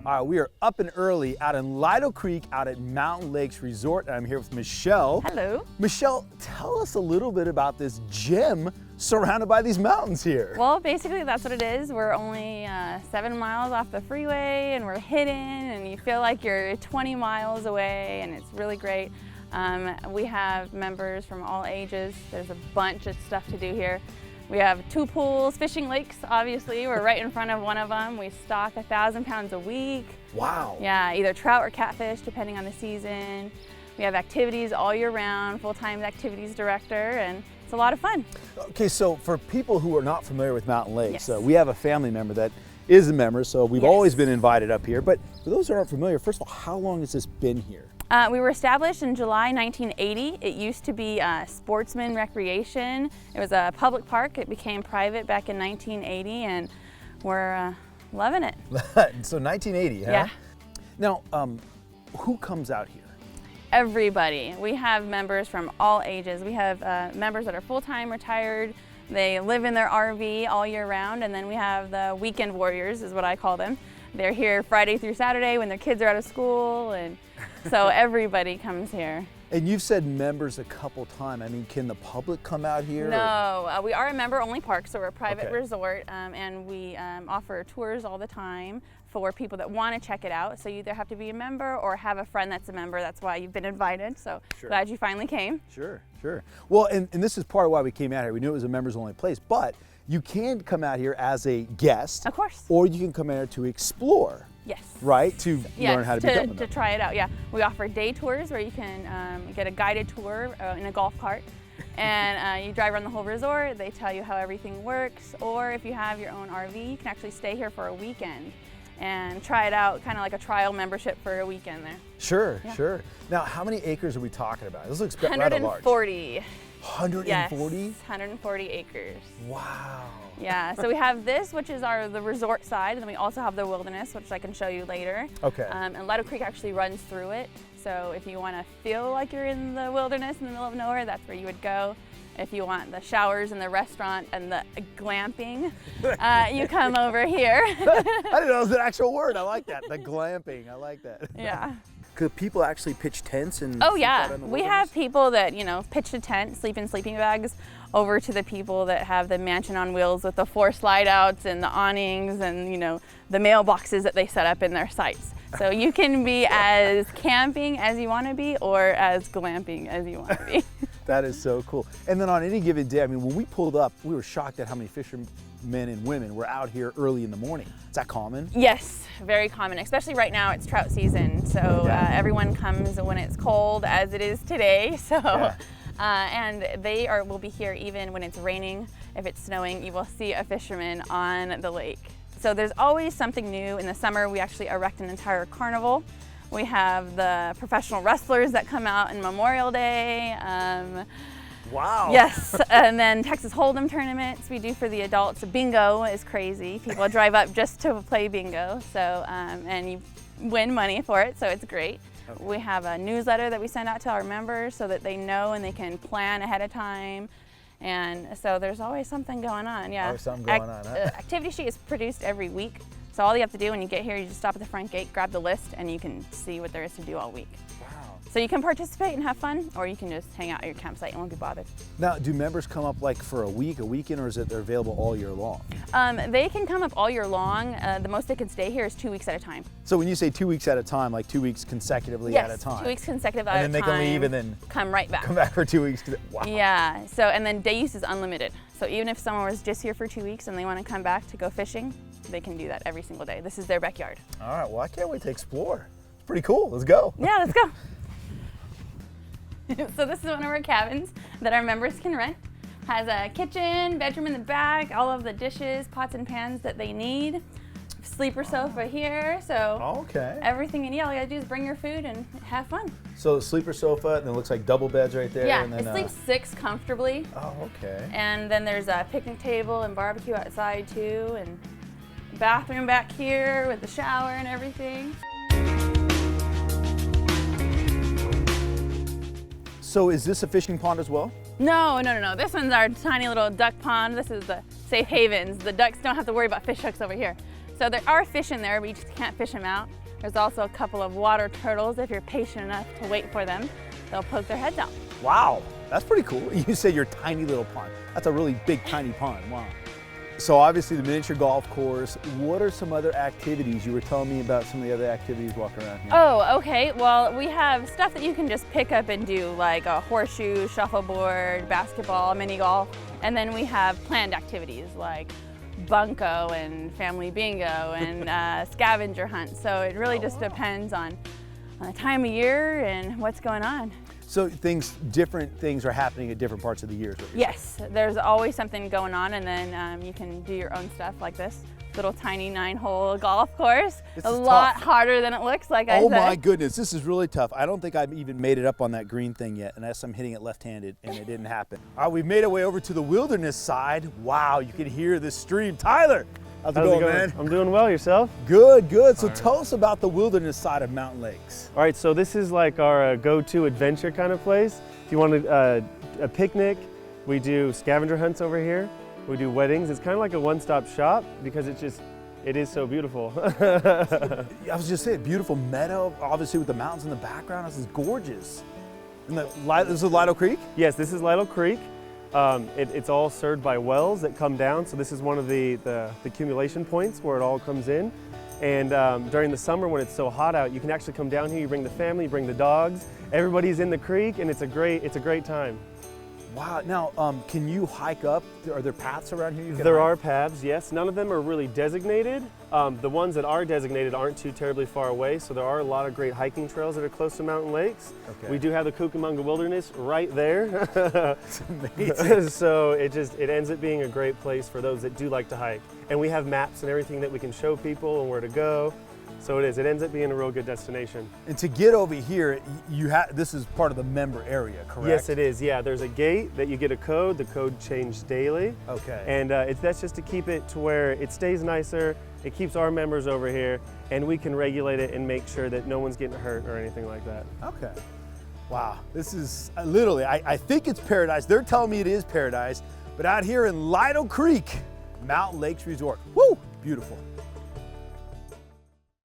All right, we are up and early out in Lytle Creek out at Mountain Lakes Resort. And I'm here with Michelle. Hello. Michelle, tell us a little bit about this gym surrounded by these mountains here. Well, basically that's what it is. We're only 7 miles off the freeway and we're hidden and you feel like you're 20 miles away and it's really great. We have members from all ages. There's a bunch of stuff to do here. We have 2 pools, fishing lakes, obviously. We're right in front of one of them. We stock 1,000 pounds a week. Wow. Yeah, either trout or catfish, depending on the season. We have activities all year round, full-time activities director, and it's a lot of fun. Okay, so for people who are not familiar with Mountain Lakes, Yes. we have a family member that is a member, so we've Yes. always been invited up here. But for those who aren't familiar, first of all, how long has this been here? We were established in July 1980. It used to be sportsman recreation. It was a public park. It became private back in 1980 and we're loving it. So 1980, huh? Yeah. Now, who comes out here? Everybody. We have members from all ages. We have members that are full-time retired. They live in their RV all year round, and then we have the weekend warriors is what I call them. They're here Friday through Saturday when their kids are out of school, and so everybody comes here. And you've said members a couple times. I mean, can the public come out here? No, we are a member-only park, so we're a private Okay. resort, and we offer tours all the time for people that want to check it out. So you either have to be a member or have a friend that's a member. That's why you've been invited, so Sure. glad you finally came. Sure, sure. Well, and this is part of why we came out here. We knew it was a members-only place, but you can come out here as a guest. Of course. Or you can come out here to explore. Yes. Right? To learn how to become a member. to try it out, yeah. We offer day tours where you can get a guided tour in a golf cart. And you drive around the whole resort, they tell you how everything works. Or if you have your own RV, you can actually stay here for a weekend and try it out, kind of like a trial membership for a weekend there. Sure, Yeah. sure. Now, how many acres are we talking about? This looks rather large. 140. 140? Yes, 140 acres. Wow. Yeah, so we have this, which is the resort side, and then we also have the wilderness, which I can show you later. Okay. And Lytle Creek actually runs through it, so if you want to feel like you're in the wilderness in the middle of nowhere, that's where you would go. If you want the showers and the restaurant and the glamping, you come over here. I didn't know it was an actual word. I like that. The glamping. I like that. Yeah. Could people actually pitch tents and Oh sleep yeah, out in the we wilderness? have people that, pitch a tent, sleep in sleeping bags, over to the people that have the mansion on wheels with the 4 slide outs and the awnings and, the mailboxes that they set up in their sites. So you can be as camping as you want to be or as glamping as you want to be. That is so cool. And then on any given day, I mean, when we pulled up, we were shocked at how many fishermen and women were out here early in the morning. Is that common? Yes, very common, especially right now. It's trout season, so everyone comes when it's cold, as it is today. So, Yeah. and they will be here even when it's raining. If it's snowing, you will see a fisherman on the lake. So there's always something new. In the summer, we actually erect an entire carnival. We have the professional wrestlers that come out in Memorial Day. Wow. Yes, and then Texas Hold'em tournaments we do for the adults. Bingo is crazy. People drive up just to play bingo, so and you win money for it, so it's great. Okay. We have a newsletter that we send out to our members so that they know and they can plan ahead of time. And so there's always something going on, yeah. Always something going on, huh? Activity sheet is produced every week. So all you have to do when you get here, you just stop at the front gate, grab the list, and you can see what there is to do all week. Wow. So you can participate and have fun, or you can just hang out at your campsite and won't be bothered. Now, do members come up like for a weekend, or is it they're available all year long? They can come up all year long. The most they can stay here is 2 weeks at a time. So when you say 2 weeks at a time, like 2 weeks consecutively at a time? 2 weeks consecutive at and a then they time. can leave and then come right back. come back for 2 weeks. Wow. Yeah, so and then day use is unlimited. So even if someone was just here for 2 weeks and they want to come back to go fishing, they can do that every single day. This is their backyard. All right, well, I can't wait to explore. It's pretty cool. Let's go. Yeah, let's go. So this is one of our cabins that our members can rent. Has a kitchen, bedroom in the back, all of the dishes, pots and pans that they need. Sleeper sofa here, so Okay. everything you need. All you gotta do is bring your food and have fun. So sleeper sofa, and it looks like double beds right there. Yeah, and then, it sleeps 6 comfortably. Oh, okay. And then there's a picnic table and barbecue outside too, and bathroom back here with the shower and everything. So is this a fishing pond as well? No. This one's our tiny little duck pond. This is the safe havens. The ducks don't have to worry about fish hooks over here. So there are fish in there, but you just can't fish them out. There's also a couple of water turtles. If you're patient enough to wait for them, they'll poke their heads out. Wow, that's pretty cool. You said your tiny little pond. That's a really big, tiny pond. Wow. So obviously the miniature golf course. What are some other activities? You were telling me about some of the other activities walking around here. Oh, okay. Well, we have stuff that you can just pick up and do, like a horseshoe, shuffleboard, basketball, mini golf. And then we have planned activities like bunko and family bingo and scavenger hunt. So it really just depends on the time of year and what's going on. So different things are happening at different parts of the year. Yes, there's always something going on, and then you can do your own stuff like this little tiny 9-hole golf course. A lot harder than it looks, like I said. Oh my goodness, this is really tough. I don't think I've even made it up on that green thing yet, unless I'm hitting it left-handed, and it didn't happen. All right, we've made our way over to the wilderness side. Wow, you can hear the stream. Tyler, how's it going, man? I'm doing well, yourself? Good, good. So tell us about the wilderness side of Mountain Lakes. All right, so this is like our go-to adventure kind of place. If you want a picnic, we do scavenger hunts over here. We do weddings. It's kind of like a one-stop shop because it is so beautiful. I was just saying, beautiful meadow, obviously with the mountains in the background. This is gorgeous. And this is Lytle Creek? Yes, this is Lytle Creek. It's all served by wells that come down. So this is one of the accumulation points where it all comes in. And during the summer when it's so hot out, you can actually come down here, you bring the family, you bring the dogs. Everybody's in the creek and it's a great time. Wow, now can you hike up? Are there paths around here you can There hike? are paths, yes. None of them are really designated. The ones that are designated aren't too terribly far away, so there are a lot of great hiking trails that are close to mountain lakes. Okay. We do have the Kookamunga Wilderness right there. It's amazing. So it ends up being a great place for those that do like to hike. And we have maps and everything that we can show people and where to go. So it ends up being a real good destination. And to get over here, this is part of the member area, correct? Yes, it is. Yeah, there's a gate that you get a code. The code changes daily. Okay. And that's just to keep it to where it stays nicer. It keeps our members over here, and we can regulate it and make sure that no one's getting hurt or anything like that. Okay. Wow, this is literally, I think it's paradise. They're telling me it is paradise, but out here in Lytle Creek, Mountain Lakes Resort. Woo, beautiful.